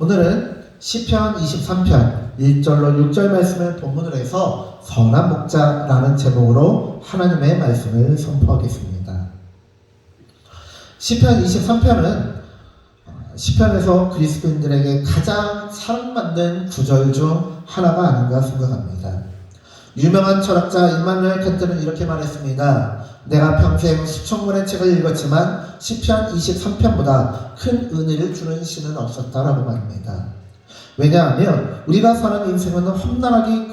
오늘은 시편 23편 1절로 6절 말씀을 본문으로 해서 선한 목자라는 제목으로 하나님의 말씀을 선포하겠습니다. 시편 23편은 시편에서 그리스도인들에게 가장 사랑받는 구절 중 하나가 아닌가 생각합니다. 유명한 철학자 임마누엘 칸트는 이렇게 말했습니다. 내가 평생 수천 권의 책을 읽었지만 시편 23편보다 큰 은혜를 주는 시는 없었다라고 말합니다. 왜냐하면 우리가 사는 인생은 험난하기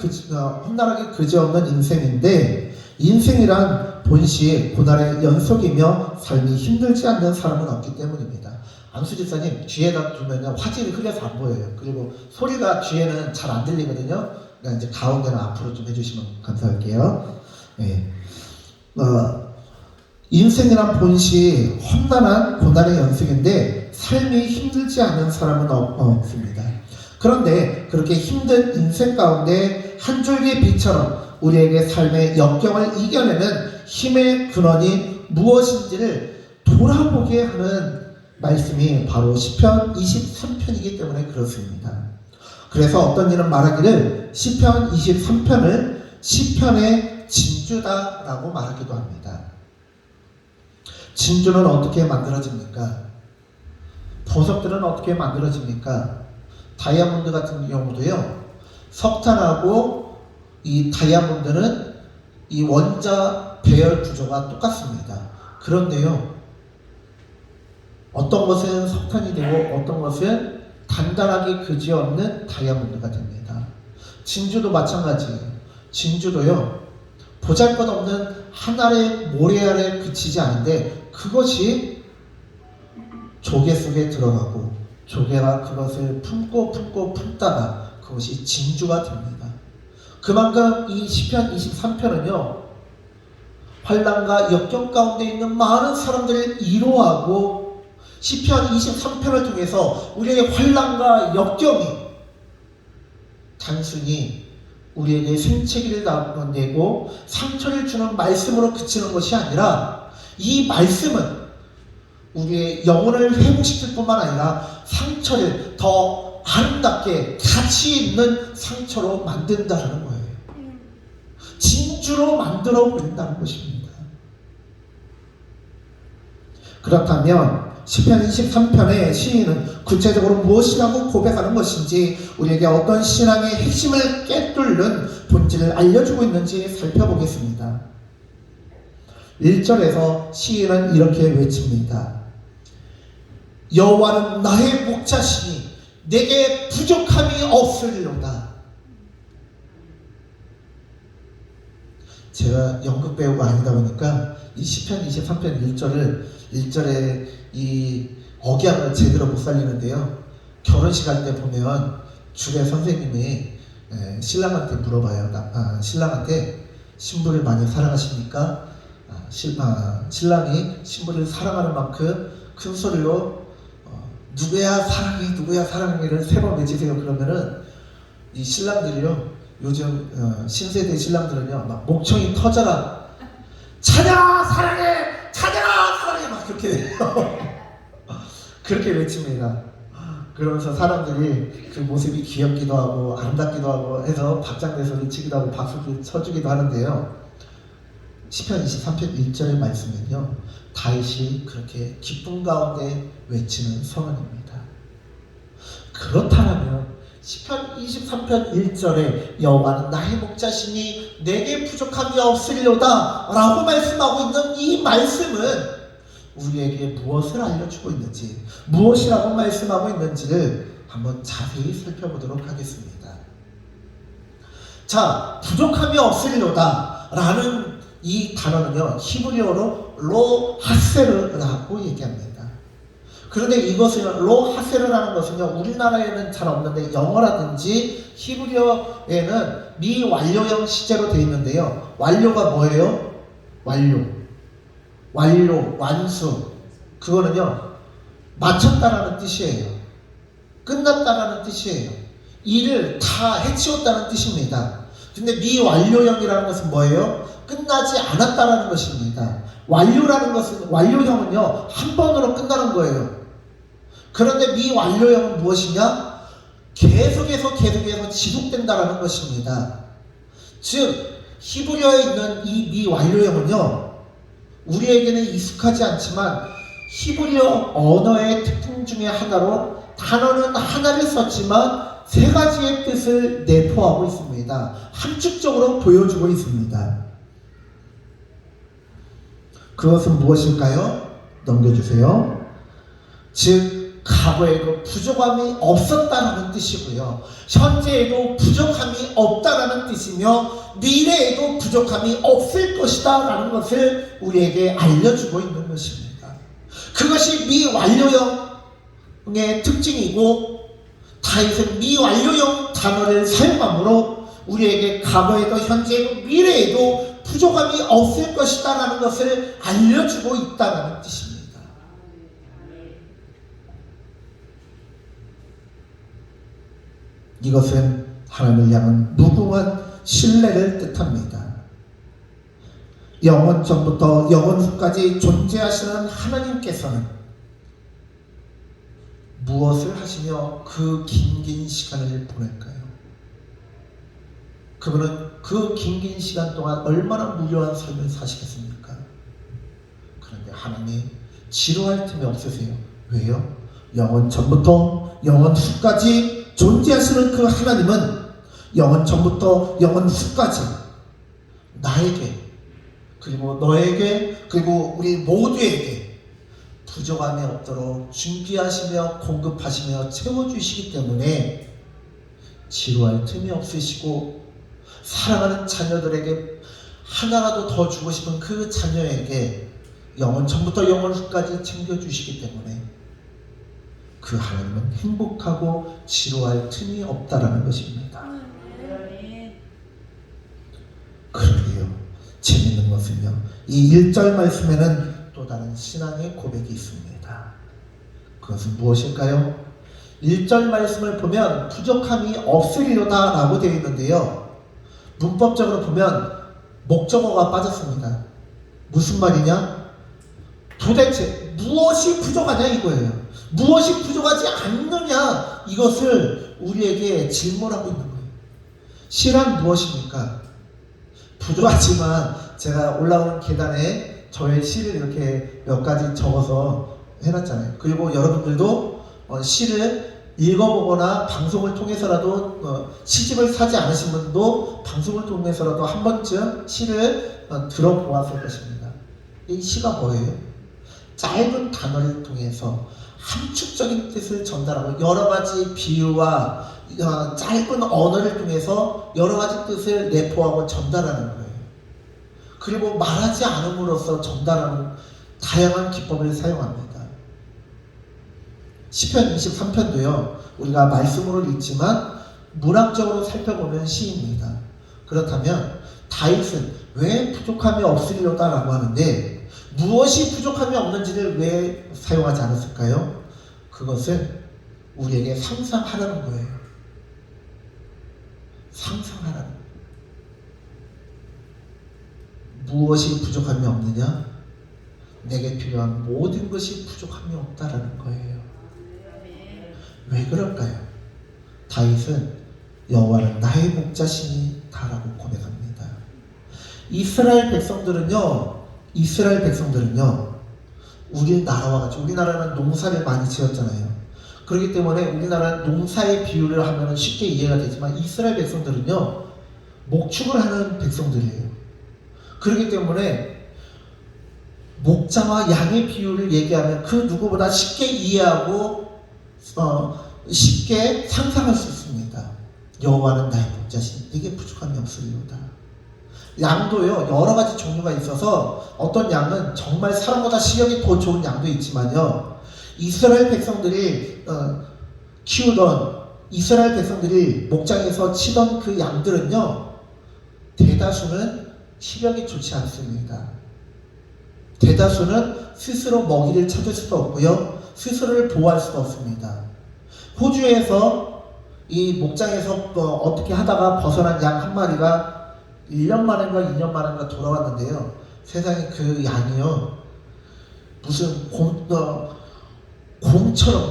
그지없는 인생인데, 인생이란 본시 고난의 연속이며 삶이 힘들지 않는 사람은 없기 때문입니다. 안수집사님, 뒤에다 두면 화질이 흐려서 안 보여요. 그리고 소리가 뒤에는 잘 안 들리거든요. 그러니까 이제 가운데는 앞으로 좀 해주시면 감사할게요. 네. 인생이란 본시 험난한 고난의 연속인데 삶이 힘들지 않은 사람은 없습니다. 그런데 그렇게 힘든 인생 가운데 한 줄기 빛처럼 우리에게 삶의 역경을 이겨내는 힘의 근원이 무엇인지를 돌아보게 하는 말씀이 바로 시편 23편이기 때문에 그렇습니다. 그래서 어떤 이는 말하기를 시편 23편을 시편의 진주다라고 말하기도 합니다. 진주는 어떻게 만들어집니까? 보석들은 어떻게 만들어집니까? 다이아몬드 같은 경우도요, 석탄하고 이 다이아몬드는 이 원자 배열 구조가 똑같습니다. 그런데요, 어떤 것은 석탄이 되고 어떤 것은 단단하게 그지없는 다이아몬드가 됩니다. 진주도 마찬가지예요. 진주도요, 보잘것없는 하늘의 모래 아래 그치지 않은데 그것이 조개 속에 들어가고 조개가 그것을 품다가 그것이 진주가 됩니다. 그만큼 이 시편 23편은요, 환난과 역경 가운데 있는 많은 사람들을 위로하고, 시편 23편을 통해서 우리의 환난과 역경이 단순히 우리에게 생채기를 내고 상처를 주는 말씀으로 그치는 것이 아니라, 이 말씀은 우리의 영혼을 회복시킬 뿐만 아니라 상처를 더 아름답게 가치 있는 상처로 만든다는 거예요. 진주로 만들어 버린다는 것입니다. 그렇다면 시편 23편의 시인은 구체적으로 무엇이라고 고백하는 것인지, 우리에게 어떤 신앙의 핵심을 꿰뚫는 본질을 알려주고 있는지 살펴보겠습니다. 1절에서 시인은 이렇게 외칩니다. 여호와는 나의 목자시니 내게 부족함이 없으리로다. 제가 연극 배우가 아니다 보니까 이 시편 23편 1절에 이 억양을 제대로 못 살리는데요, 결혼식 할 때 보면 주례 선생님이 신랑한테 물어봐요. 신랑한테 신부를 많이 사랑하십니까? 신랑이 신부를 사랑하는 만큼 큰 소리로 누구야 사랑해를 3번 외치세요. 그러면은 이 신랑들이요, 요즘 신세대 신랑들은요, 막 목청이 터져라, 찾아 사랑해 막 그렇게 해요. 그렇게 외칩니다. 그러면서 사람들이 그 모습이 귀엽기도 하고 아름답기도 하고 해서 박장대 소리 치기도 하고 박수를 쳐주기도 하는데요, 시편 23편 1절의 말씀은요, 다윗이 그렇게 기쁨 가운데 외치는 선언입니다. 그렇다면 시편 23편 1절에 여호와는 나의 목자시니 내게 부족함이 없으리로다 라고 말씀하고 있는 이 말씀은 우리에게 무엇을 알려주고 있는지, 무엇이라고 말씀하고 있는지를 한번 자세히 살펴보도록 하겠습니다. 자, 부족함이 없으리로다 라는 이 단어는요, 히브리어로 로하세르라고 얘기합니다. 그런데 이것은 로하세르라는 것은요, 우리나라에는 잘 없는데 영어라든지 히브리어에는 미완료형 시제로 되어 있는데요, 완료가 뭐예요? 완료, 완수, 그거는요 마쳤다라는 뜻이에요. 끝났다라는 뜻이에요. 일을 다 해치웠다는 뜻입니다. 근데 미완료형이라는 것은 뭐예요? 끝나지 않았다라는 것입니다. 완료라는 것은, 완료형은요 한 번으로 끝나는 거예요. 그런데 미완료형은 무엇이냐? 계속해서 지속된다라는 것입니다. 즉 히브리어에 있는 이 미완료형은요, 우리에게는 익숙하지 않지만 히브리어 언어의 특징 중에 하나로 단어는 하나를 썼지만 세 가지의 뜻을 내포하고 있습니다. 함축적으로 보여주고 있습니다. 그것은 무엇일까요? 넘겨주세요. 즉 과거에도 부족함이 없었다는 뜻이고요, 현재에도 부족함이 없다라는 뜻이며 미래에도 부족함이 없을 것이다 라는 것을 우리에게 알려주고 있는 것입니다. 그것이 미완료형의 특징이고, 다윗은 미완료형 단어를 사용함으로 우리에게 과거에도 현재에도 미래에도 부족함이 없을 것이다 라는 것을 알려주고 있다는 뜻입니다. 이것은 하나님을 향한 무궁한 신뢰를 뜻합니다. 영원 전부터 영원 후까지 존재하시는 하나님께서는 무엇을 하시며 그 긴 시간을 보낼까요? 그분은 그 긴 시간 동안 얼마나 무료한 삶을 사시겠습니까? 그런데 하나님 지루할 틈이 없으세요. 왜요? 영원 전부터 영원 후까지 존재하시는 그 하나님은 영원 전부터 영원 후까지 나에게, 그리고 너에게, 그리고 우리 모두에게 부족함이 없도록 준비하시며 공급하시며 채워주시기 때문에 지루할 틈이 없으시고, 사랑하는 자녀들에게 하나라도 더 주고 싶은 그 자녀에게 영원 전부터 영원 후까지 챙겨주시기 때문에 그 하나님은 행복하고 지루할 틈이 없다라는 것입니다. 그러게요. 재밌는 것은요, 이 1절 말씀에는 또 다른 신앙의 고백이 있습니다. 그것은 무엇일까요? 1절 말씀을 보면 부족함이 없으리로다 라고 되어 있는데요, 문법적으로 보면 목적어가 빠졌습니다. 무슨 말이냐? 도대체 무엇이 부족하냐 이거예요. 무엇이 부족하지 않느냐, 이것을 우리에게 질문하고 있는 거예요. 실은 무엇입니까? 부족하지만 제가 올라오는 계단에 저의 시를 이렇게 몇 가지 적어서 해놨잖아요. 그리고 여러분들도 시를 읽어보거나 방송을 통해서라도, 시집을 사지 않으신 분도 방송을 통해서라도 한 번쯤 시를 들어보았을 것입니다. 이 시가 뭐예요? 짧은 단어를 통해서 함축적인 뜻을 전달하고 여러 가지 비유와 짧은 언어를 통해서 여러 가지 뜻을 내포하고 전달하는 거예요. 그리고 말하지 않음으로써 전달하는 다양한 기법을 사용합니다. 시편 23편도요, 우리가 말씀으로 읽지만 문학적으로 살펴보면 시입니다. 그렇다면 다윗은 왜 부족함이 없으리로다 라고 하는데, 무엇이 부족함이 없는지를 왜 사용하지 않았을까요? 그것은 우리에게 상상하라는 거예요. 상상하라는 거예요. 무엇이 부족함이 없느냐? 내게 필요한 모든 것이 부족함이 없다라는 거예요. 왜 그럴까요? 다윗은 여호와는 나의 목자시니다라고 고백합니다. 이스라엘 백성들은요, 우리나라와 같이, 우리나라는 농사를 많이 지었잖아요. 그렇기 때문에 우리나라는 농사의 비유를 하면 쉽게 이해가 되지만 이스라엘 백성들은요, 목축을 하는 백성들이에요. 그렇기 때문에 목자와 양의 비유를 얘기하면 그 누구보다 쉽게 이해하고 쉽게 상상할 수 있습니다. 여호와는 나의 목자시니 내게 부족함이 없으리로다. 양도요, 여러 가지 종류가 있어서 어떤 양은 정말 사람보다 시력이 더 좋은 양도 있지만요, 이스라엘 백성들이 키우던, 이스라엘 백성들이 목장에서 치던 그 양들은요, 대다수는 시력이 좋지 않습니다. 대다수는 스스로 먹이를 찾을 수도 없고요, 스스로를 보호할 수도 없습니다. 호주에서 이 목장에서 어떻게 하다가 벗어난 양 한 마리가 1년 만인가 2년 만인가 돌아왔는데요, 세상에 그 양이요, 무슨 곰처럼,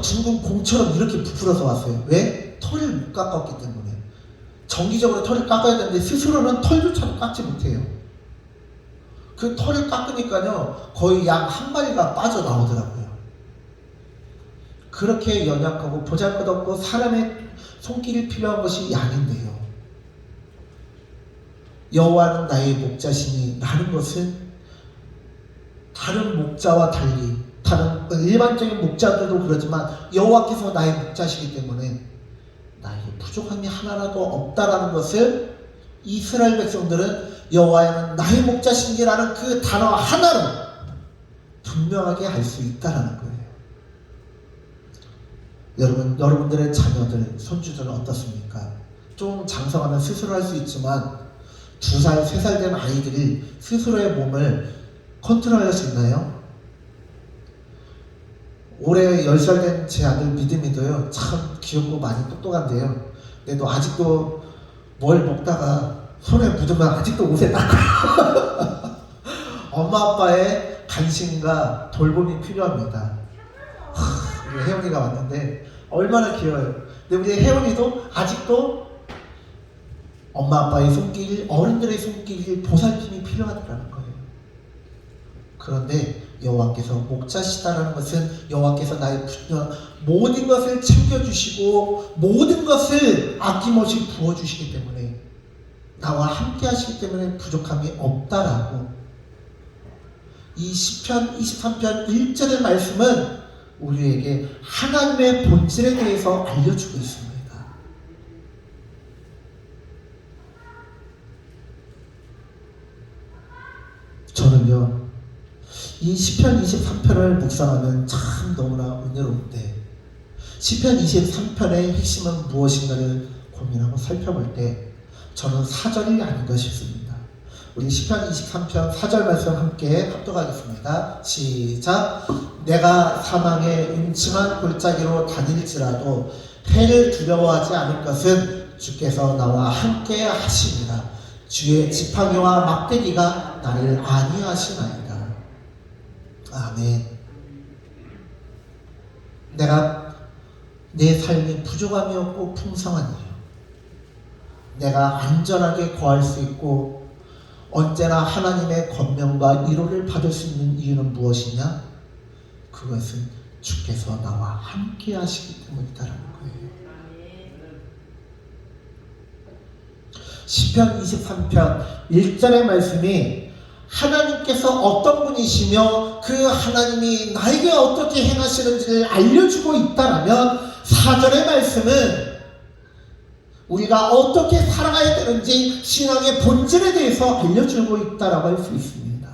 둥근 곰처럼 이렇게 부풀어서 왔어요. 왜? 더 털을 못 깎았기 때문에 정기적으로 털을 깎아야 되는데 스스로는 털조차도 깎지 못해요. 그 털을 깎으니까요 거의 양 한 마리가 빠져나오더라고요. 그렇게 연약하고 보잘것없고 사람의 손길이 필요한 것이 양인데요, 여호와는 나의 목자시니 라는 것은 다른 목자와 달리, 다른 일반적인 목자들도 그렇지만 여호와께서 나의 목자시기 때문에 나에게 부족함이 하나라도 없다라는 것을 이스라엘 백성들은 여호와는 나의 목자신지라는 그 단어 하나로 분명하게 알 수 있다라는 거예요. 여러분들의 자녀들, 손주들은 어떻습니까? 좀 장성하면 스스로 할 수 있지만 2살, 3살 된 아이들이 스스로의 몸을 컨트롤할 수 있나요? 올해 10살 된 제 아들 믿음이도요, 참 귀엽고 많이 똑똑한데요. 근데 너 아직도 뭘 먹다가 손에 묻으면 아직도 옷에 닦아요. 엄마 아빠의 관심과 돌봄이 필요합니다. 우리 혜원이가 왔는데 얼마나 귀여워요. 근데 우리 혜원이도 아직도 엄마 아빠의 손길, 어른들의 손길, 보살핌이 필요하다는 거예요. 그런데 여호와께서 목자시다라는 것은 여호와께서 나의 모든 것을 챙겨주시고 모든 것을 아낌없이 부어주시기 때문에, 나와 함께 하시기 때문에 부족함이 없다라고 이 시편 23편 1절의 말씀은 우리에게 하나님의 본질에 대해서 알려주고 있습니다. 저는요, 이 시편 23편을 묵상하면 참 너무나 은혜로운데, 시편 23편의 핵심은 무엇인가를 고민하고 살펴볼 때 저는 4절이 아닌가 싶습니다. 우리 시편 23편 4절 말씀 함께 합독하겠습니다. 시작. 내가 사망의 음침한 골짜기로 다닐지라도 해를 두려워하지 않을 것은 주께서 나와 함께 하시니라. 주의 지팡이와 막대기가 나를 안위하시나이다. 아멘. 내가 내 삶이 부족함이 없고 풍성한 일, 내가 안전하게 거할 수 있고 언제나 하나님의 권명과 위로를 받을 수 있는 이유는 무엇이냐? 그것은 주께서 나와 함께 하시기 때문이다라는 거예요. 시편 23편 1절의 말씀이 하나님께서 어떤 분이시며 그 하나님이 나에게 어떻게 행하시는지를 알려주고 있다라면, 4절의 말씀은 우리가 어떻게 살아가야 되는지 신앙의 본질에 대해서 알려주고 있다라고 할 수 있습니다.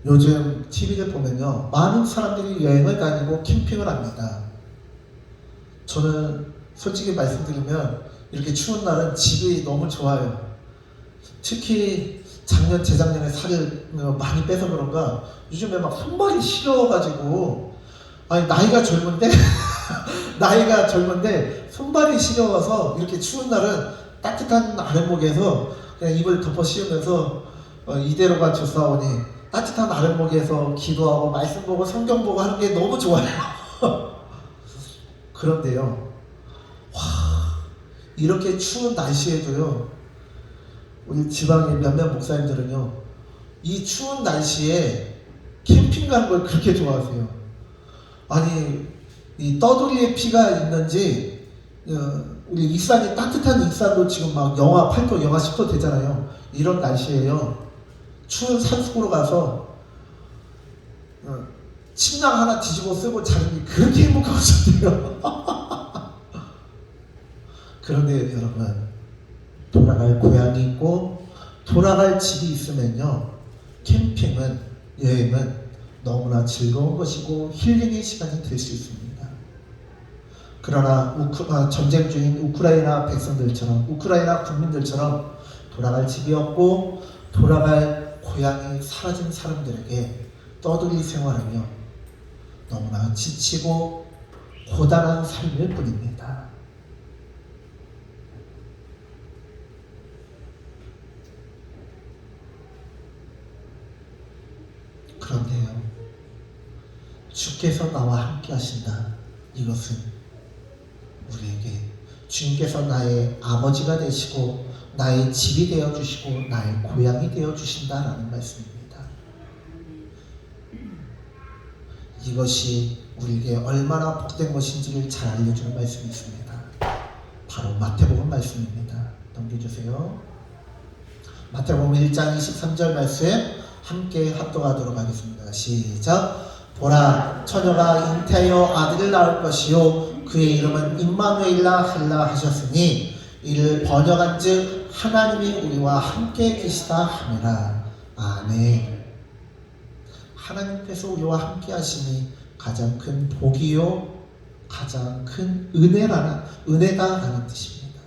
요즘 TV를 보면요, 많은 사람들이 여행을 다니고 캠핑을 합니다. 저는 솔직히 말씀드리면 이렇게 추운 날은 집이 너무 좋아요. 특히 작년, 재작년에 살을 많이 빼서 그런가 요즘에 막 손발이 시려워가지고, 아니 나이가 젊은데 나이가 젊은데 손발이 시려워서 이렇게 추운 날은 따뜻한 아랫목에서 그냥 이불 덮어 씌우면서 이대로가 좋사오니 따뜻한 아랫목에서 기도하고 말씀 보고 성경 보고 하는 게 너무 좋아요. 그런데요, 이렇게 추운 날씨에도요, 우리 지방의 몇몇 목사님들은요, 이 추운 날씨에 캠핑 가는 걸 그렇게 좋아하세요. 아니, 이 떠돌이의 피가 있는지, 우리 익산이 따뜻한 익산도 지금 막 영하 8도, 영하 10도 되잖아요. 이런 날씨에요, 추운 산속으로 가서 침낭 하나 뒤집어 쓰고 자는 게 그렇게 행복하셨대요. 그런데 여러분, 돌아갈 고향이 있고 돌아갈 집이 있으면요, 캠핑은, 여행은 너무나 즐거운 것이고 힐링의 시간이 될 수 있습니다. 그러나 전쟁 중인 우크라이나 백성들처럼, 우크라이나 국민들처럼 돌아갈 집이 없고 돌아갈 고향이 사라진 사람들에게 떠돌이 생활은요, 너무나 지치고 고단한 삶일 뿐입니다. 그런데요, 주께서 나와 함께 하신다. 이것은 우리에게 주님께서 나의 아버지가 되시고 나의 집이 되어주시고 나의 고향이 되어주신다라는 말씀입니다. 이것이 우리에게 얼마나 복된 것인지를 잘 알려주는 말씀이 있습니다. 바로 마태복음 말씀입니다. 넘겨주세요. 마태복음 1장 23절 말씀 함께 합독하도록 하겠습니다. 시작. 보라, 처녀가 잉태하여 아들을 낳을 것이요 그의 이름은 임마누엘라 하리라 하셨으니 이를 번역한즉 하나님이 우리와 함께 계시다 하니라. 아멘. 하나님께서 우리와 함께 하시니 가장 큰 복이요 가장 큰 은혜다라는 뜻입니다.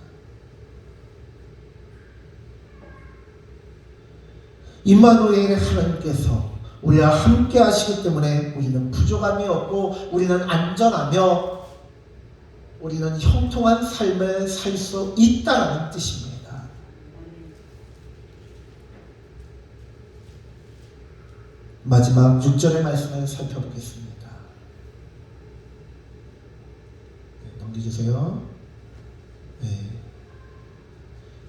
임마누엘 하나님께서 우리와 함께 하시기 때문에 우리는 부족함이 없고 우리는 안전하며 우리는 형통한 삶을 살 수 있다는 뜻입니다. 마지막 6절의 말씀을 살펴보겠습니다. 넘겨주세요.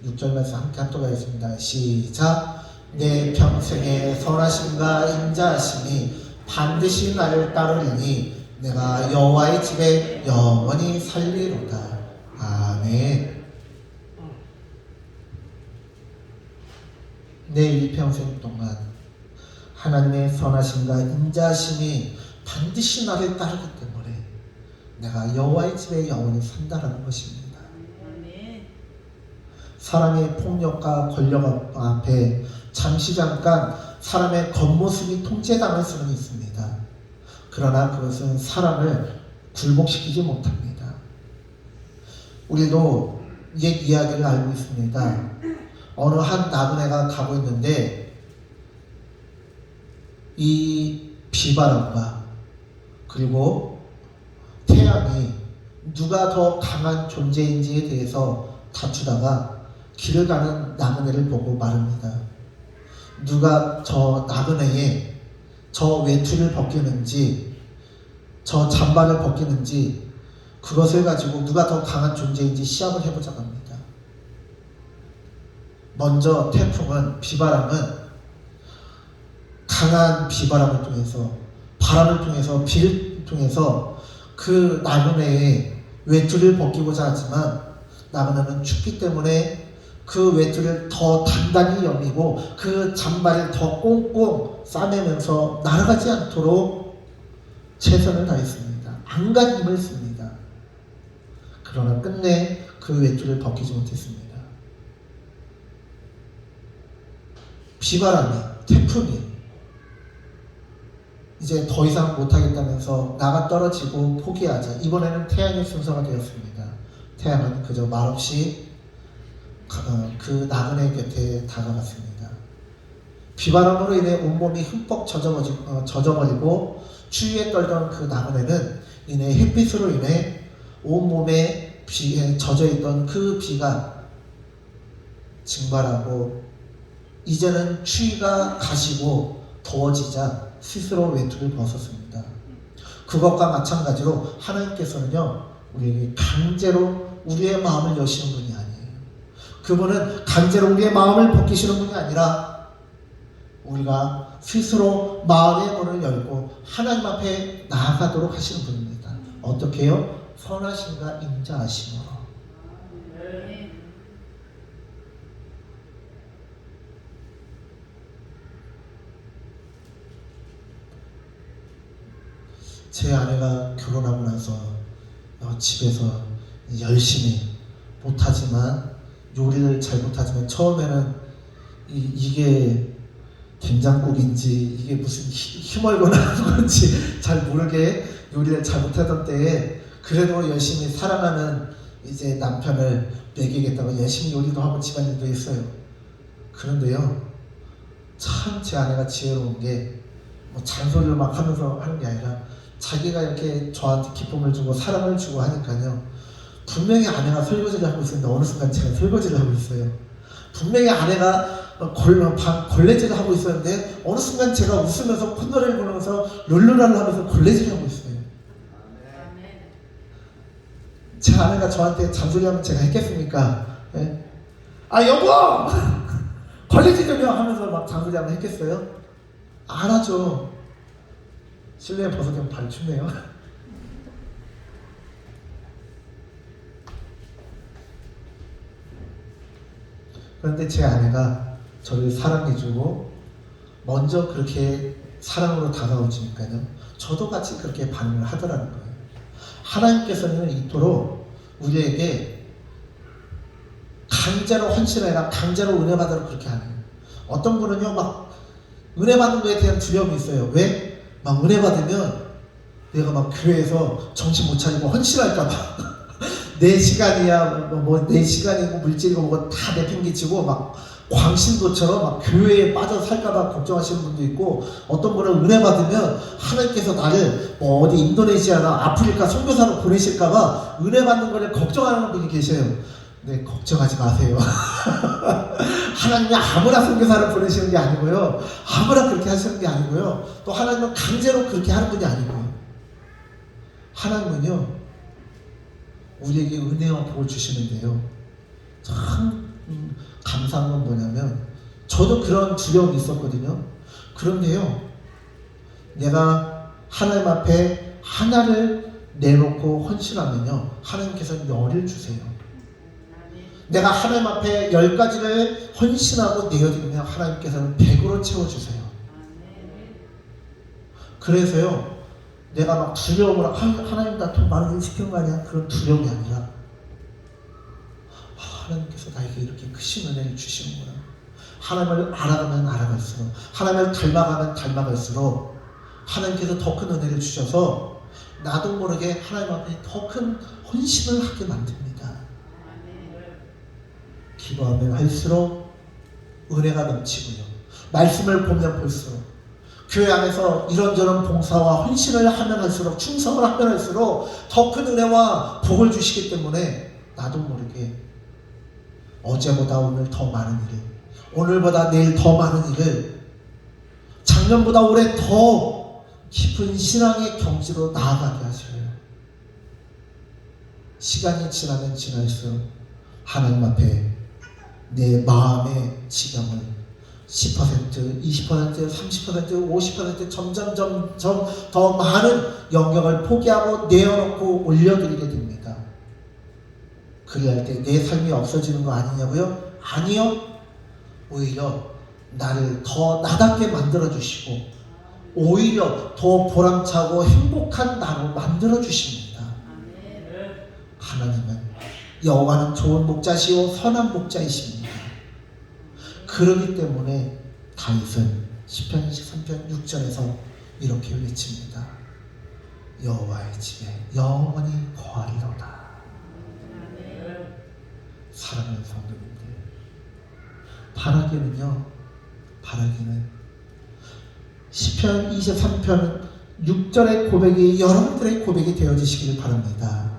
6절 말씀 함께 합독하겠습니다. 시작. 내 평생의 선하심과 인자하심이 반드시 나를 따르리니 내가 여호와의 집에 영원히 살리로다. 아멘. 내 일평생 동안 하나님의 선하심과 인자하심이 반드시 나를 따르기 때문에 내가 여호와의 집에 영원히 산다라는 것입니다. 사람의 폭력과 권력 앞에 잠시 잠깐 사람의 겉모습이 통제당할 수는 있습니다. 그러나 그것은 사람을 굴복시키지 못합니다. 우리도 옛 이야기를 알고 있습니다. 어느 한 나그네가 가고 있는데 이 비바람과 그리고 태양이 누가 더 강한 존재인지에 대해서 다투다가 길을 가는 나그네를 보고 말합니다. 누가 저 나그네에 저 외투를 벗기는지 저 잠바를 벗기는지 그것을 가지고 누가 더 강한 존재인지 시합을 해보자고 합니다. 먼저 태풍은 비바람은 강한 비바람을 통해서 바람을 통해서 비를 통해서 그 나그네의 외투를 벗기고자 하지만 나그네는 춥기 때문에 그 외투를 더 단단히 여미고 그 잠바를 더 꽁꽁 싸매면서 날아가지 않도록 최선을 다했습니다. 안간힘을 씁니다. 그러나 끝내 그 외투를 벗기지 못했습니다. 비바람이, 태풍이 이제 더 이상 못하겠다면서 나가 떨어지고 포기하자 이번에는 태양의 순서가 되었습니다. 태양은 그저 말없이 그 나그네 곁에 다가갔습니다. 비바람으로 인해 온몸이 흠뻑 젖어버리고 추위에 떨던 그 나그네는 이내 햇빛으로 인해 온몸에 비에 젖어있던 그 비가 증발하고 이제는 추위가 가시고 더워지자 스스로 외투를 벗었습니다. 그것과 마찬가지로 하나님께서는요 우리에게 강제로 우리의 마음을 여시는 분이 아니에요. 그분은 강제로 우리의 마음을 벗기시는 분이 아니라 우리가 스스로 마음의 문을 열고 하나님 앞에 나아가도록 하시는 분입니다. 어떻게 해요? 선하심과 인자하심으로. 제 아내가 결혼하고 나서 집에서 열심히 못하지만 요리를 잘 못하지만 처음에는 이게 된장국인지 이게 무슨 힘얼거나 하는 건지 잘 모르게 요리를 잘 못하던 때에 그래도 열심히 사랑하는 이제 남편을 먹이겠다고 열심히 요리도 하고 집안일도 했어요. 그런데요 참 제 아내가 지혜로운 게 뭐 잔소리를 막 하면서 하는 게 아니라 자기가 이렇게 저한테 기쁨을 주고 사랑을 주고 하니까요 분명히 아내가 설거지를 하고 있었는데 어느 순간 제가 설거지를 하고 있어요. 분명히 아내가 걸레질을 하고 있었는데 어느 순간 제가 웃으면서 콧노래를 부르면서 룰루랄 하면서 걸레질을 하고 있어요. 제 아내가 저한테 잔소리하면 제가 했겠습니까? 예? 아 여보! 걸레질 좀요 하면서 막 잔소리하면 했겠어요? 안 하죠. 실내에 벗어지면 발이 춥네요. 그런데 제 아내가 저를 사랑해주고 먼저 그렇게 사랑으로 다가오시니까요, 저도 같이 그렇게 반응을 하더라는 거예요. 하나님께서는 이토록 우리에게 강제로 헌신해라, 강제로 은혜 받으라 그렇게 하네요. 어떤 분은요 막 은혜 받는 거에 대한 두려움이 있어요. 왜? 막 은혜 받으면 내가 막 교회에서 정신 못 차리고 헌신할까봐 내 시간이야 내 시간이고 물질이고 뭐 다 내팽개치고 막 광신도처럼 막 교회에 빠져 살까봐 걱정하시는 분도 있고, 어떤 분은 은혜 받으면 하나님께서 나를 뭐 어디 인도네시아나 아프리카 선교사로 보내실까봐 은혜 받는 거를 걱정하는 분이 계셔요. 네, 걱정하지 마세요. 하나님이 아무나 선교사를 보내시는 게 아니고요, 아무나 그렇게 하시는 게 아니고요, 또 하나님은 강제로 그렇게 하는 분이 아니고요, 하나님은요 우리에게 은혜와 복을 주시는데요, 참 감사한 건 뭐냐면, 저도 그런 두려움이 있었거든요. 그런데요, 내가 하나님 앞에 하나를 내놓고 헌신하면요, 하나님께서는 열을 주세요. 내가 하나님 앞에 10가지를 헌신하고 내어드리면 하나님께서는 100으로 채워주세요. 그래서요, 내가 막 두려움으로 하나님 나 돈 많은 일 시킨 거 아니야? 그런 두려움이 아니라, 하나님께서 나에게 이렇게 크신 은혜를 주시는구나. 하나님을 알아가면 알아갈수록, 하나님을 닮아가면 닮아갈수록 하나님께서 더 큰 은혜를 주셔서 나도 모르게 하나님 앞에 더 큰 헌신을 하게 만듭니다. 기도하면 할수록 은혜가 넘치고요, 말씀을 보면 볼수록, 교회 안에서 이런저런 봉사와 헌신을 하면 할수록, 충성을 하면 할수록 더 큰 은혜와 복을 주시기 때문에 나도 모르게 어제보다 오늘 더 많은 일을, 오늘보다 내일 더 많은 일을, 작년보다 올해 더 깊은 신앙의 경지로 나아가게 하셔요. 시간이 지나면 지날수록 하나님 앞에 내 마음의 지경을 10%, 20%, 30%, 50% 점점 더 많은 영역을 포기하고 내어놓고 올려드리게 됩니다. 그리할 때 내 삶이 없어지는 거 아니냐고요? 아니요. 오히려 나를 더 나답게 만들어주시고, 오히려 더 보람차고 행복한 나로 만들어주십니다. 하나님은 여호와는 좋은 목자시오 선한 목자이십니다. 그러기 때문에 다윗은 시편 23편 6절에서 이렇게 외칩니다. 여호와의 집에 영원히 거하리로다. 사랑하는 성도님들, 바라기는 시편 23편 6절의 고백이 여러분들의 고백이 되어지시길 바랍니다.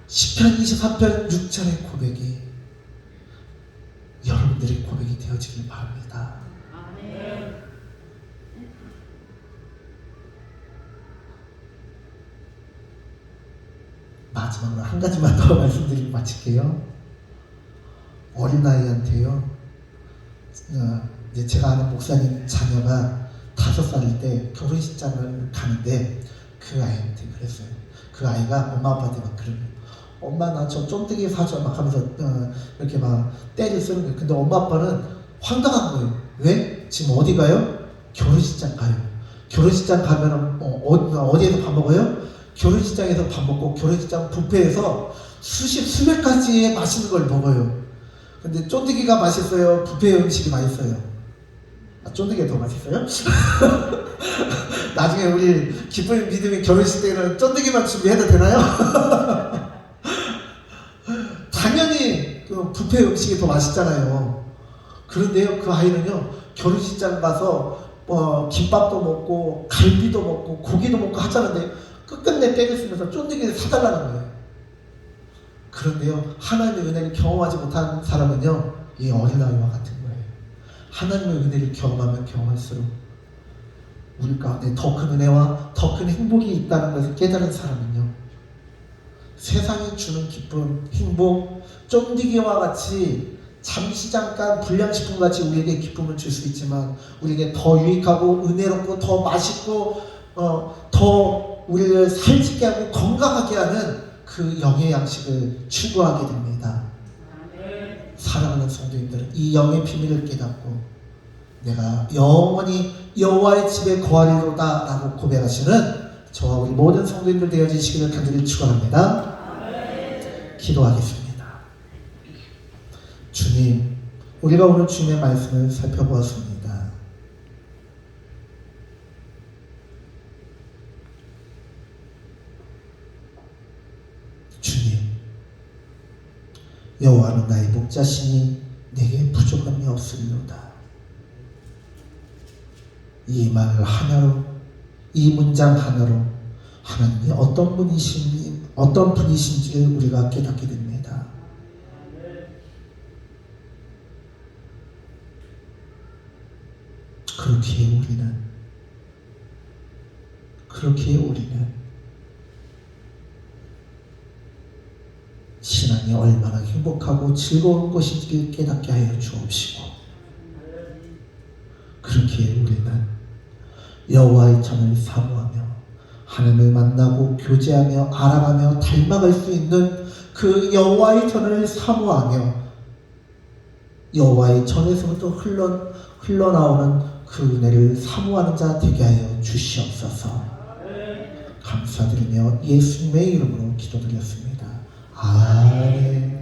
시편 23편 6절의 고백이 여러분들의 고백이 되어지길 바랍니다. 마지막으로 한 가지만 더 말씀드리고 마칠게요. 어린아이한테요, 이제 제가 아는 목사님 자녀가 5살일 때 결혼식장을 가는데 그 아이한테 그랬어요. 그 아이가 엄마 아빠한테 막 그래요. 엄마 나 저 쫀득이 사줘 막 하면서 이렇게 막 떼를 쓰는 거예요. 근데 엄마 아빠는 황당한 거예요. 왜? 지금 어디 가요? 결혼식장 가요. 결혼식장 가면은 어디에서 밥 먹어요? 결혼식장에서 밥 먹고 결혼식장 뷔페에서 수백 가지의 맛있는 걸 먹어요. 근데 쫀득이가 맛있어요? 뷔페 음식이 맛있어요? 쫀득이가 더 맛있어요? 나중에 우리 기쁨 믿음의 결혼식 때는 쫀득이만 준비해도 되나요? 당연히 그 뷔페 음식이 더 맛있잖아요. 그런데요, 그 아이는요, 결혼식장 가서 김밥도 먹고 갈비도 먹고 고기도 먹고 하자는데 끝끝내 때를 쓰면서 쫀득이를 사달라는 거예요. 그런데요, 하나님의 은혜를 경험하지 못한 사람은요, 이 어린아이와 같은 거예요. 하나님의 은혜를 경험하면 경험할수록 우리 가운데 더 큰 은혜와 더 큰 행복이 있다는 것을 깨달은 사람은요, 세상이 주는 기쁨, 행복, 쫀디기와 같이 잠시 잠깐 불량식품같이 우리에게 기쁨을 줄 수 있지만 우리에게 더 유익하고 은혜롭고 더 맛있고 더 우리를 살찌게 하고 건강하게 하는 그 영의 양식을 추구하게 됩니다. 사랑하는 성도님들, 이 영의 비밀을 깨닫고 내가 영원히 여호와의 집에 거하리로다 라고 고백하시는 저와 우리 모든 성도님들 되어지시기를 간절히 축원합니다. 기도하겠습니다. 주님, 우리가 오늘 주님의 말씀을 살펴보았습니다. 주님, 여호와는 나의 목자시니 내게 부족함이 없으리로다. 이 말 하나로, 이 문장 하나로 하나님이 어떤 분이신지를 우리가 깨닫게 됩니다. 그렇기에 우리는 신앙이 얼마나 행복하고 즐거운 것인지를 깨닫게 하여 주옵시고, 그렇기에 우리는 여호와의 전을 사모하며 하나님을 만나고 교제하며 알아가며 닮아갈 수 있는 그 여호와의 전을 사모하며 여호와의 전에서부터 흘러나오는 그 은혜를 사모하는 자 되게 하여 주시옵소서. 감사드리며 예수님의 이름으로 기도드렸습니다. 아멘.